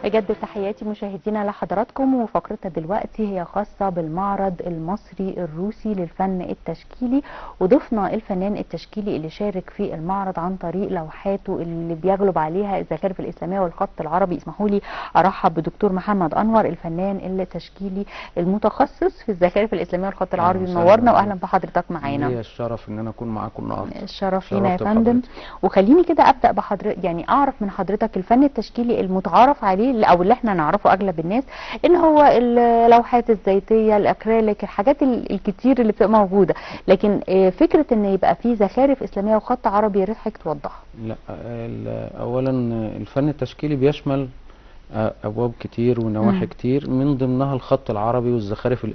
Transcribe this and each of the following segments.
بجد تحياتي مشاهدينا لحضراتكم، وفقرتنا دلوقتي هي خاصة بالمعرض المصري الروسي للفن التشكيلي، وضفنا الفنان التشكيلي اللي شارك في المعرض عن طريق لوحاته اللي بيغلب عليها الزخارف الإسلامية والخط العربي. اسمحوا لي أرحب بدكتور محمد أنور، الفنان التشكيلي المتخصص في الزخارف الإسلامية والخط العربي. منورنا وأهلا بحضرتك معانا. ليا الشرف ان انا اكون معاكم النهارده. الشرف لينا يا فندم. وخليني كده ابدا بحضرتك، يعني اعرف من حضرتك الفن التشكيلي المتعارف عليه او اللي احنا نعرفه اغلب الناس، ان هو اللوحات الزيتيه، الاكريليك، الحاجات الكتير اللي بتبقى موجوده، لكن فكره ان يبقى فيه زخارف اسلاميه وخط عربي، يا ريت حضرتك توضحها. لا، اولا الفن التشكيلي بيشمل ابواب كتير ونواحي كتير، من ضمنها الخط العربي والزخارف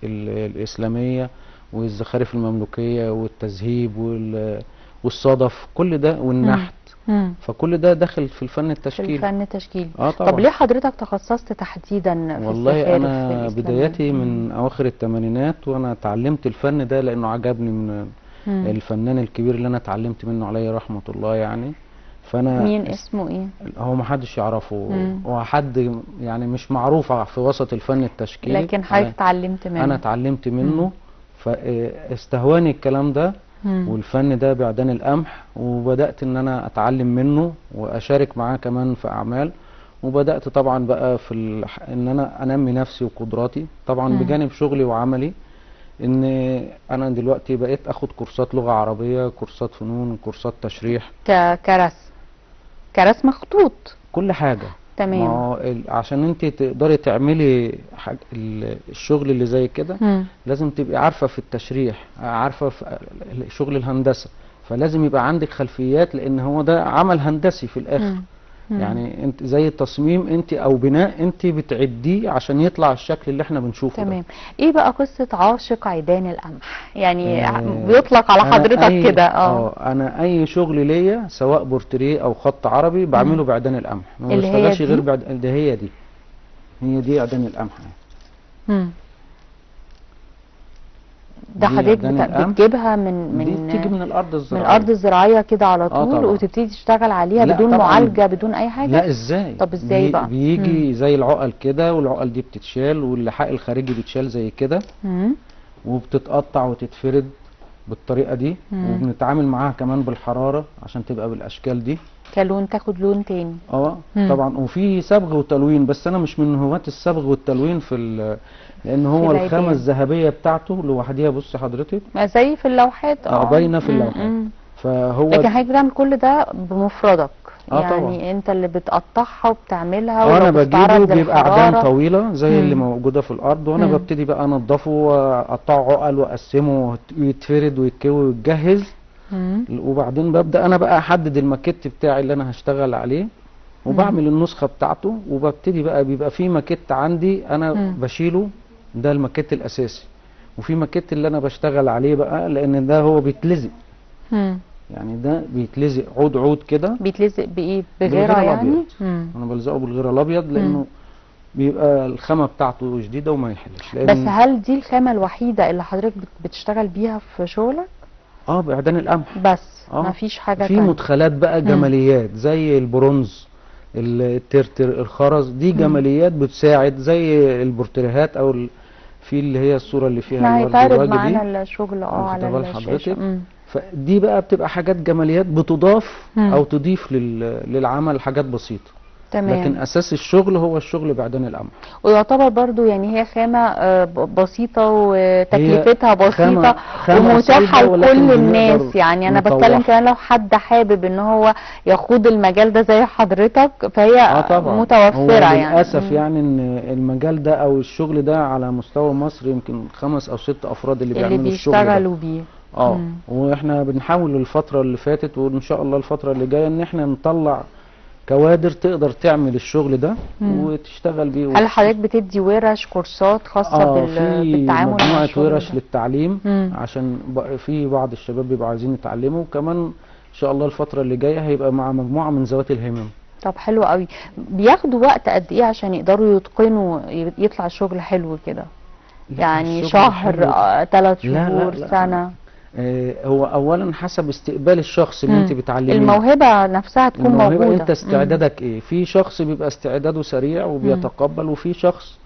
الاسلاميه والزخارف المملوكيه والتذهيب والصدف، كل ده والنحت. فكل ده داخل في الفن التشكيلي. الفن التشكيلي. طبعا. طب ليه حضرتك تخصصت تحديدا في والله انا بدايتي من اواخر الثمانينات وانا اتعلمت الفن ده لانه عجبني من الفنان الكبير اللي انا اتعلمت منه عليه رحمه الله يعني. فانا مين اسمه ايه؟ هو ما حدش يعرفه، هو حد يعني مش معروف في وسط الفن التشكيلي، لكن حضرتك اتعلمت منه. انا اتعلمت منه. فاستهواني الكلام ده والفن ده بعدان القمح، وبدأت ان انا اتعلم منه واشارك معاه كمان في اعمال، وبدأت طبعا بقى في ان انا انمي نفسي وقدراتي طبعا بجانب شغلي وعملي. ان انا دلوقتي بقيت اخد كورسات لغة عربية، كورسات فنون، كورسات تشريح، كرسم خطوط، كل حاجة. تمام. ما هو عشان انت تقدري تعملي الشغل اللي زي كده لازم تبقي عارفة في التشريح، عارفة في شغل الهندسة، فلازم يبقى عندك خلفيات، لان هو ده عمل هندسي في الاخر. يعني انت زي التصميم انت او بناء انت بتعديه عشان يطلع الشكل اللي احنا بنشوفه. تمام ده. ايه بقى قصة عاشق عيدان القمح؟ يعني بيطلق على حضرتك كده. انا اي شغل ليا سواء بورتريه او خط عربي بعمله بعيدان القمح، ما بشتغلش غير اللي هي دي عيدان القمح. ده حضرتك بتجيبها من بتيجي من الارض الزراعيه، من الارض الزراعيه كده على طول، وتبتدي تشتغل عليها بدون معالجه بدون اي حاجه؟ لا، ازاي؟ طب ازاي بقى؟ بيجي زي العقل كده، والعقل دي بتتشال، واللحاء الخارجي بيتشال زي كده، وبتتقطع وتتفرد بالطريقه دي، وبنتعامل معاها كمان بالحراره عشان تبقى بالاشكال دي، كلون تاخد لون تاني. طبعا. وفي صبغ وتلوين، بس انا مش من هواة الصبغ والتلوين لان هو الخامه الذهبيه بتاعته لوحديها. بص حضرتك، ما زي في اللوحات باينه في اللوحات. فهو لكن حضرتك بتعمل كل ده بمفردك؟ يعني طبعا. انت اللي بتقطعها وبتعملها، وانا بجيبه بيبقى اعدام طويله زي اللي موجوده في الارض، وانا ببتدي بقى انضفه واقطعه عقل واقسمه ويتفرد ويتكوي ويتجهز. وبعدين ببدا انا بقى احدد الماكيت بتاعي اللي انا هشتغل عليه، وبعمل النسخه بتاعته، وببتدي بقى بيبقى في ماكيت عندي انا بشيله، ده الماكيت الاساسي، وفي ماكيت اللي انا بشتغل عليه بقى، لان ده هو بيتلزق. يعني ده بيتلزق عود كده. بيتلزق بايه؟ بغيره يعني؟ انا بلزقه بالغيره الابيض، لانه بيبقى الخامه بتاعته شديده وما يحلش. بس هل دي الخامه الوحيده اللي حضرتك بتشتغل بيها في شغلك؟ بعيدان القمح بس مفيش حاجه في مدخلات بقى جماليات زي البرونز، الترتر، الخرز، دي جماليات بتساعد زي البورتريهات او في اللي هي الصوره اللي فيها هيتعرض معانا الشغل على الشاشه. فدي بقى بتبقى حاجات جماليات بتضاف او تضيف للعمل حاجات بسيطه. تمام. لكن اساس الشغل هو الشغل بعيدان القمح، ويعتبر برضو يعني هي خامه بسيطه وتكلفتها بسيطه ومتاحه لكل الناس. يعني انا بتكلم كمان لو حد حابب ان هو يخوض المجال ده زي حضرتك، فهي متوفره. يعني للاسف يعني ان المجال ده او الشغل ده على مستوى مصر يمكن 5 أو 6 افراد اللي بيعملوا الشغل ده، اللي بيشتغلوا بيه. واحنا بنحاول الفتره اللي فاتت وان شاء الله الفتره اللي جايه ان احنا نطلع كوادر تقدر تعمل الشغل ده وتشتغل بيه. هل حضرتك بتدي ورش كورسات خاصه بالتعامل مع مجموعه ورش للتعليم؟ عشان في بعض الشباب بيبقوا عايزين يتعلموا، وكمان ان شاء الله الفتره اللي جايه هيبقى مع مجموعه من ذوات الهمم. طب حلو قوي. بياخدوا وقت قد ايه عشان يقدروا يتقنوا يطلع شغل حلو كده؟ يعني شهر، 3 شهور، لا. سنه؟ هو اولا حسب استقبال الشخص اللي انت بتعلميه. الموهبه نفسها تكون موجوده. انت استعدادك ايه؟ في شخص بيبقى استعداده سريع وبيتقبل، وفي شخص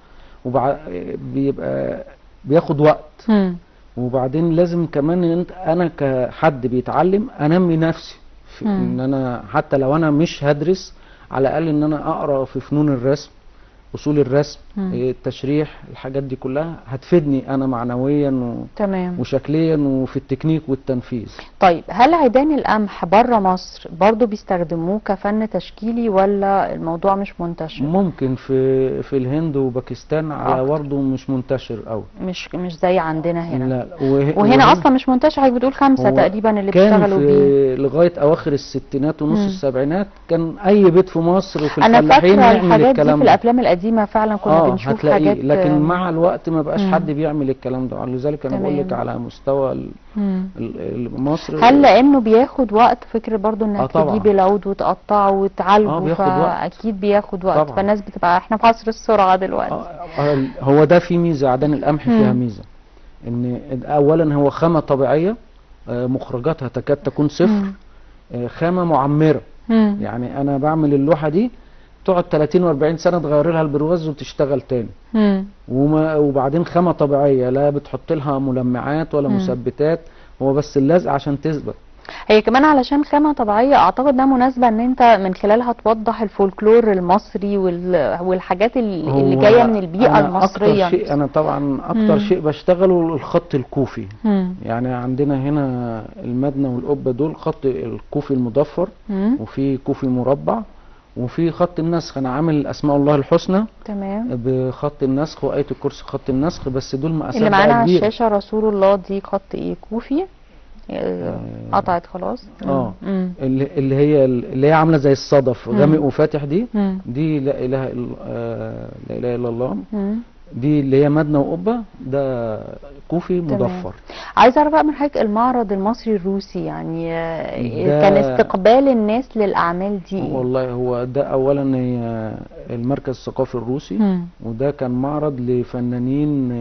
بيبقى بياخد وقت. وبعدين لازم كمان ان انا كحد بيتعلم انمي نفسي في ان انا حتى لو انا مش هدرس، على الاقل ان انا اقرا في فنون الرسم، اصول الرسم، التشريح، الحاجات دي كلها هتفيدني انا معنويا تمام وشكليا وفي التكنيك والتنفيذ. طيب هل عيدان القمح بره مصر برضو بيستخدموه كفن تشكيلي ولا الموضوع مش منتشر؟ ممكن في الهند وباكستان على برضه مش منتشر قوي، مش زي عندنا هنا. لا وهنا اصلا مش منتشر. حضرتك بتقول 5 تقريبا اللي بيشتغلوا بيه. لغايه اواخر الستينات ونص السبعينات كان اي بيت في مصر وفي انا الفلاحين فاكره يعمل الحاجات الكلام دي في الافلام القديمه فعلا كنا بنشوف حاجات، لكن مع الوقت ما بقاش حد بيعمل الكلام ده. لذلك انا بقول لك على مستوى مصر. هل لانه بياخد وقت؟ فكر برضو انك تجيب العود وتقطعه وتعالجه، فاكيد بياخد وقت طبعا. فالناس بتبقى احنا في عصر السرعه دلوقتي. هو ده في ميزه، عيدان القمح فيها ميزه ان اولا هو خامه طبيعيه، مخرجاتها تكاد تكون صفر، خامه معمره. يعني انا بعمل اللوحه دي تقعد 30 و40 سنه تغير لها البرواز وتشتغل تاني. وبعدين خامه طبيعيه، لا بتحط لها ملمعات ولا مثبتات، هو بس اللزق عشان تثبت. هي كمان علشان خامه طبيعيه اعتقد انها مناسبه ان انت من خلالها توضح الفولكلور المصري والحاجات اللي جايه من البيئه المصريه. اكتر شيء انا طبعا اكتر شيء بشتغله الخط الكوفي. يعني عندنا هنا المدنه والقبه دول خط الكوفي المضفر، وفي كوفي مربع، وفي خط النسخ. انا عامل اسماء الله الحسنى تمام بخط النسخ، وايه الكرسي خط النسخ، بس دول مقاسات اللي معانا على الشاشه رسول الله دي خط ايه؟ كوفي قطعت خلاص. اللي هي عامله زي الصدف غامق وفاتح دي. دي لا اله الا الله. دي اللي هي مدنه وقبه، ده كوفي مضفر. عايزه اعرف بقى من حضرتك المعرض المصري الروسي، يعني كان استقبال الناس للاعمال دي ايه؟ والله هو ده اولا هي المركز الثقافي الروسي، وده كان معرض لفنانين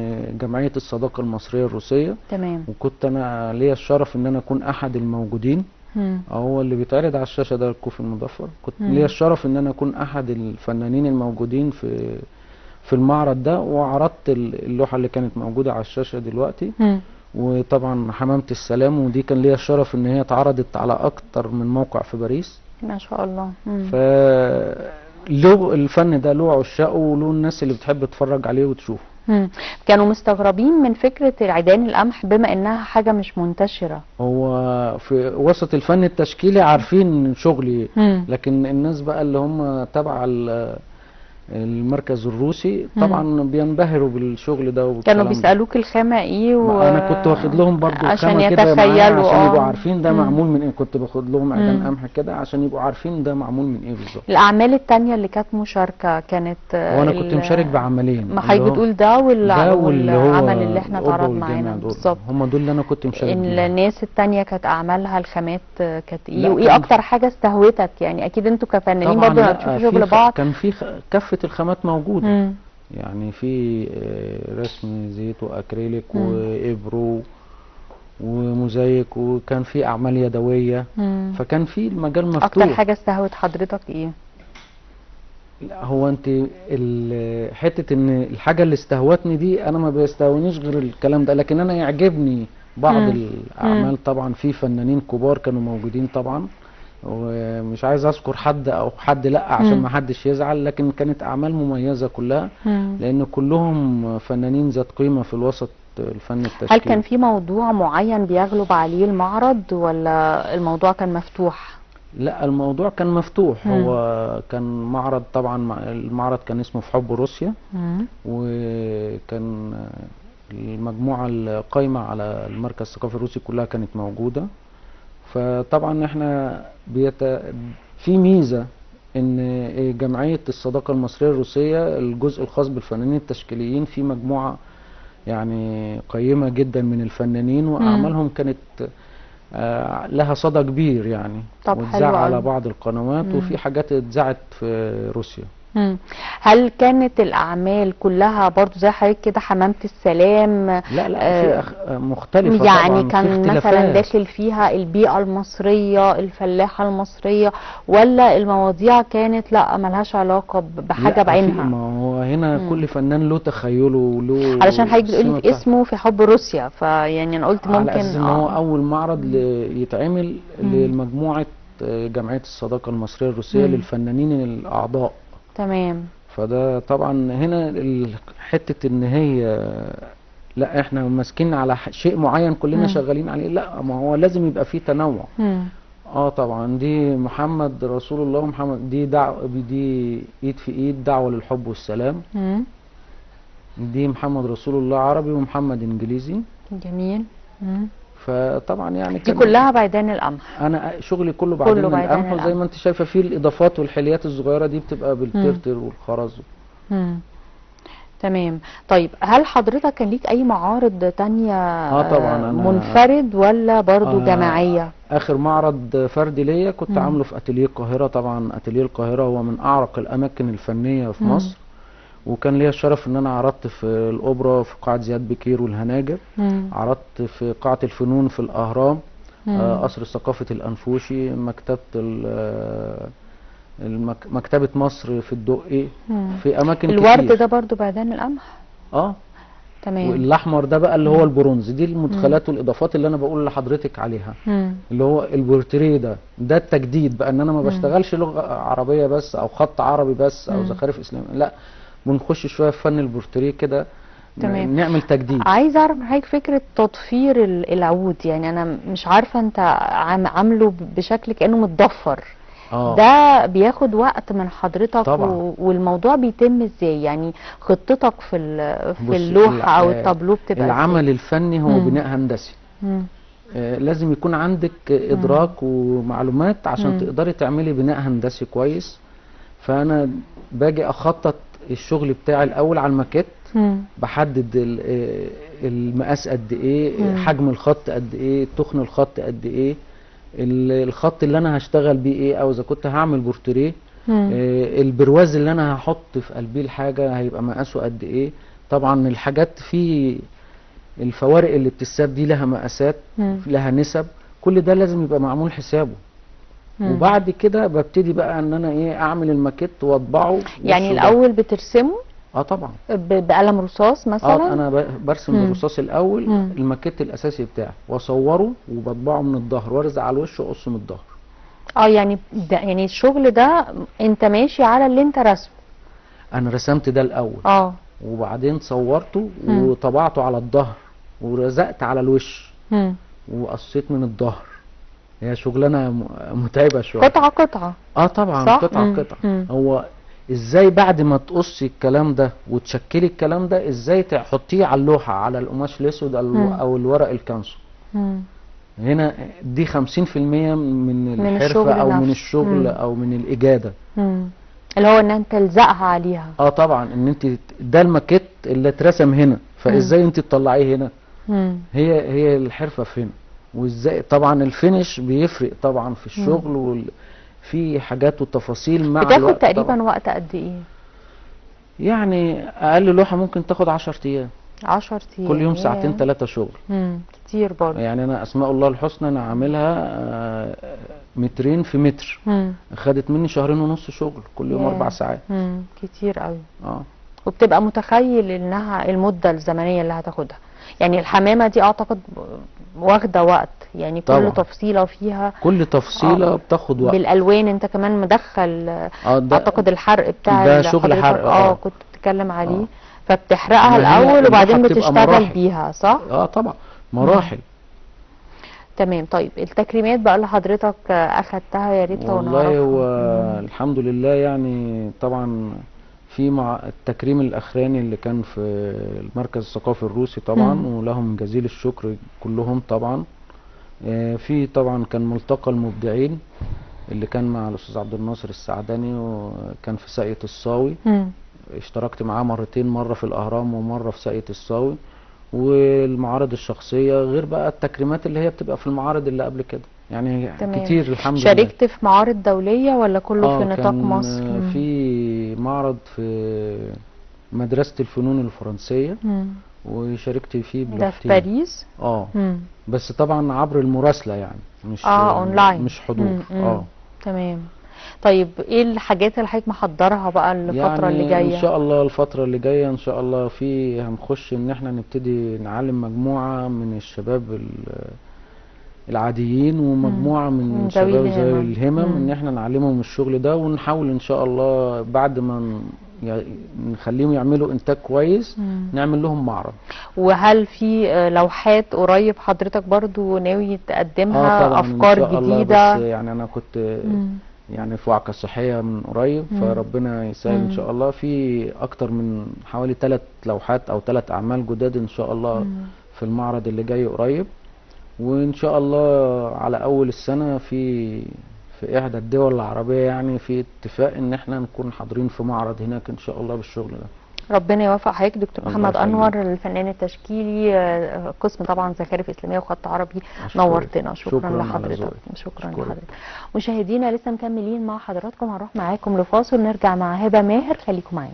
جمعيه الصداقه المصريه الروسيه. تمام. وكنت انا ليا الشرف ان انا اكون احد الموجودين. هو اللي بيتعرض على الشاشه ده الكوفي المضفر. كنت ليا الشرف ان انا اكون احد الفنانين الموجودين في المعرض ده، وعرضت اللوحه اللي كانت موجوده على الشاشه دلوقتي. وطبعا حمامه السلام، ودي كان ليا الشرف ان هي اتعرضت على اكتر من موقع في باريس. ما شاء الله. له الفن ده له عشاقه وله الناس اللي بتحب تتفرج عليه وتشوفه. كانوا مستغربين من فكره عيدان القمح بما انها حاجه مش منتشره. هو في وسط الفن التشكيلي عارفين شغلي، لكن الناس بقى اللي هم تبع المركز الروسي طبعا بينبهروا بالشغل ده. كانوا بيسالوك الخامه ايه انا كنت واخد لهم برضو عشان كده يتخيلوا عشان يبقوا عارفين ده معمول من ايه. كنت باخد لهم عيدان قمح كده عشان يبقوا عارفين ده معمول من ايه بالظبط. الاعمال الثانيه اللي كانت مشاركه كانت وانا كنت مشارك بعملين. ما حضرتك بتقول ده والعمل اللي احنا اتعرض معانا بالظبط، هم دول اللي انا كنت مشارك بيهم. الناس الثانيه كانت اعمالها الخامات كانت ايه؟ وايه اكتر حاجه استهوتك؟ يعني اكيد انتوا كفنانين برضه لما بتشوفوا شغل بعض كان في كافه الخامات موجوده. يعني في رسم زيت واكريليك وابرو وموزايك، وكان في اعمال يدويه. فكان في المجال مفتوح. اكتر حاجه استهوت حضرتك ايه؟ لا هو انت حته ان الحاجه اللي استهوتني دي انا ما بيستهونيش غير الكلام ده، لكن انا يعجبني بعض الاعمال. طبعا في فنانين كبار كانوا موجودين طبعا، ومش عايز اذكر حد او حد لا عشان ما حدش يزعل، لكن كانت اعمال مميزه كلها لان كلهم فنانين ذات قيمه في الوسط الفن التشكيلي. هل كان في موضوع معين بيغلب عليه المعرض ولا الموضوع كان مفتوح؟ لا الموضوع كان مفتوح. هو كان معرض طبعا، المعرض كان اسمه في حب روسيا، وكان المجموعه القايمه على المركز الثقافي الروسي كلها كانت موجوده. فطبعا احنا في ميزه ان جمعيه الصداقه المصريه الروسيه الجزء الخاص بالفنانين التشكيليين في مجموعه يعني قيمه جدا من الفنانين، واعمالهم كانت لها صدى كبير يعني، طب واتذاع على بعض القنوات، وفي حاجات اتذاعت في روسيا. هل كانت الأعمال كلها برضو زي حضرتك كده حمامة السلام؟ لا في مختلفة يعني طبعا، كان مثلا داخل فيها البيئة المصرية، الفلاحة المصرية، ولا المواضيع كانت لا ملهاش علاقة بحاجة بعينها؟ ما هو هنا كل فنان له تخيله وله علشان حضرتك بتقولي اسمه في حب روسيا، فيعني انا قلت ممكن على اساس ان هو اول معرض يتعمل لمجموعة جمعية الصداقة المصرية الروسية للفنانين الأعضاء. تمام. فده طبعا هنا حتة ان هي لا احنا ماسكين على شيء معين كلنا شغالين عليه، لا ما هو لازم يبقى فيه تنوع. طبعا دي محمد رسول الله، محمد دي دي ايد في ايد دعوة للحب والسلام. دي محمد رسول الله عربي ومحمد انجليزي. جميل. فطبعا يعني دي كلها بعيدان القمح. انا شغلي كله بعيدان القمح، وزي ما انت شايفه فيه الاضافات والحليات الصغيره دي بتبقى بالترتر والخرز. تمام. طيب هل حضرتك كان ليك اي معارض تانية طبعا أنا منفرد ولا برضو جماعية؟ اخر معرض فردي ليا كنت عامله في اتيليه القاهره. طبعا اتيليه القاهره هو من اعرق الاماكن الفنيه في مصر، وكان ليا الشرف ان انا عرضت في الاوبرا في قاعه زياد بكير والهناجر، عرضت في قاعه الفنون في الاهرام، قصر ثقافه الانفوشي، مكتبه مصر في الدقي، في اماكن كتير. الورد ده برضو بعيدان القمح؟ تمام. والاحمر ده بقى اللي هو البرونز، دي المدخلات والاضافات اللي انا بقول لحضرتك عليها. اللي هو البورتريه ده التجديد بقى، ان انا ما بشتغلش لغه عربيه بس او خط عربي بس او زخارف اسلاميه، لا بنخش شويه في فن البورتريه كده. تمام. نعمل تجديد. عايزه اعرف من حضرتك فكره تضفير العود، يعني انا مش عارفه انت عامله بشكل كانه متضفر. ده بياخد وقت من حضرتك طبعا. والموضوع بيتم ازاي؟ يعني خطتك في اللوحه او التابلو بتبقى العمل ازاي؟ الفني هو بناء هندسي. لازم يكون عندك ادراك ومعلومات عشان تقدري تعملي بناء هندسي كويس. فانا باجي اخطط الشغل بتاعي الاول على الماكيت، بحدد المقاس قد ايه، حجم الخط قد ايه، تخن الخط قد ايه، الخط اللي انا هشتغل بيه ايه، او اذا كنت هعمل بورتريه البرواز اللي انا هحط في قلبيه الحاجه هيبقى مقاسه قد ايه. طبعا الحاجات في الفوارق اللي بتتساب دي لها مقاسات، لها نسب، كل ده لازم يبقى معمول حسابه. وبعد كده ببتدي بقى ان انا اعمل الماكيت واطبعه. يعني الاول بترسمه؟ طبعا. بقلم رصاص مثلا؟ انا برسم بالرصاص الاول الماكيت الاساسي بتاعي، واصوره وبطبعه من الظهر وارزع على الوش واقص من الظهر. يعني يعني الشغل ده انت ماشي على اللي انت رسمه؟ انا رسمت ده الاول وبعدين صورته وطبعته على الظهر ورزقت على الوش وقصيت من الظهر. هي شغلانه متعبه شويه. قطعه طبعا. صح؟ قطعه. هو ازاي بعد ما تقصي الكلام ده وتشكلي الكلام ده ازاي تحطيه على اللوحه، على القماش الاسود او الورق الكانسو. هنا دي 50% من الحرفه او من الشغل او من الاجاده. اللي هو ان انت تلزقها عليها. طبعا ان انت ده الماكيت اللي اترسم هنا، فازاي انت تطلعيه هنا. هي الحرفه في هنا. وازاي طبعا الفينش بيفرق طبعا في الشغل في حاجات وتفاصيل مع الوقت. بتاخد تقريبا وقت قد ايه؟ يعني اقل لوحه ممكن تاخد 10 ايام. 10 ايام كل يوم ساعتين 3 شغل. كتير برضه. يعني انا اسماء الله الحسنى انا عاملها مترين في متر. خدت مني 2.5 شهر شغل، كل يوم 4 ساعات. كتير قوي. وبتبقى متخيل انها المده الزمنيه اللي هتاخدها. يعني الحمامه دي اعتقد واخده وقت، يعني كل تفصيله فيها، كل تفصيله بتاخد وقت. بالالوان انت كمان مدخل اعتقد الحرق بتاع ده شغل حرق. كنت بتتكلم عليه. فبتحرقها الاول وبعدين بتشتغل بيها، صح؟ طبعا مراحل. تمام. طيب التكريمات بقى اللي حضرتك اخدتها يا ريت لو نعرفها. والله والحمد لله، يعني طبعا في مع التكريم الاخراني اللي كان في المركز الثقافي الروسي طبعا ولهم جزيل الشكر كلهم طبعا. في طبعا كان ملتقى المبدعين اللي كان مع الاستاذ عبد الناصر السعداني، وكان في ساقية الصاوي. اشتركت معاه مرتين، مرة في الاهرام ومرة في ساقية الصاوي. والمعارض الشخصيه، غير بقى التكريمات اللي هي بتبقى في المعارض اللي قبل كده يعني. تمام. كتير الحمد لله. شاركت في معارض دوليه ولا كله في نطاق كان مصر؟ في معرض في مدرسه الفنون الفرنسيه وشاركت فيه ده في بلوحتين. باريس؟ بس طبعا عبر المراسله يعني، مش اونلاين، مش حضور. تمام. طيب ايه الحاجات اللي حضرتك محضرها بقى الفتره اللي جايه؟ ان شاء الله الفتره اللي جايه ان شاء الله هنخش ان احنا نبتدي نعلم مجموعه من الشباب العاديين ومجموعه من شباب ذوي الهمم، ان احنا نعلمهم الشغل ده، ونحاول ان شاء الله بعد ما نخليهم يعملوا انتاج كويس نعمل لهم معرض. وهل في لوحات قريب حضرتك برضو ناوي تقدمها؟ طبعا افكار إن شاء الله. جديده؟ بس يعني انا كنت يعني في وعكة صحية من قريب، فربنا يسهل ان شاء الله. في اكتر من حوالي 3 لوحات او 3 اعمال جداد ان شاء الله في المعرض اللي جاي قريب. وان شاء الله على اول السنة في احدى الدول العربية يعني في اتفاق ان احنا نكون حاضرين في معرض هناك ان شاء الله بالشغل ده. ربنا يوفق حضرتك دكتور محمد انور، الفنان التشكيلي، قسم طبعا زخارف اسلاميه وخط عربي. نورتنا. شكرا لحضرتك. شكرا لحضرتك. مشاهدينا لسه مكملين مع حضراتكم، هنروح معاكم لفاصل، نرجع مع هبه ماهر، خليكم معانا.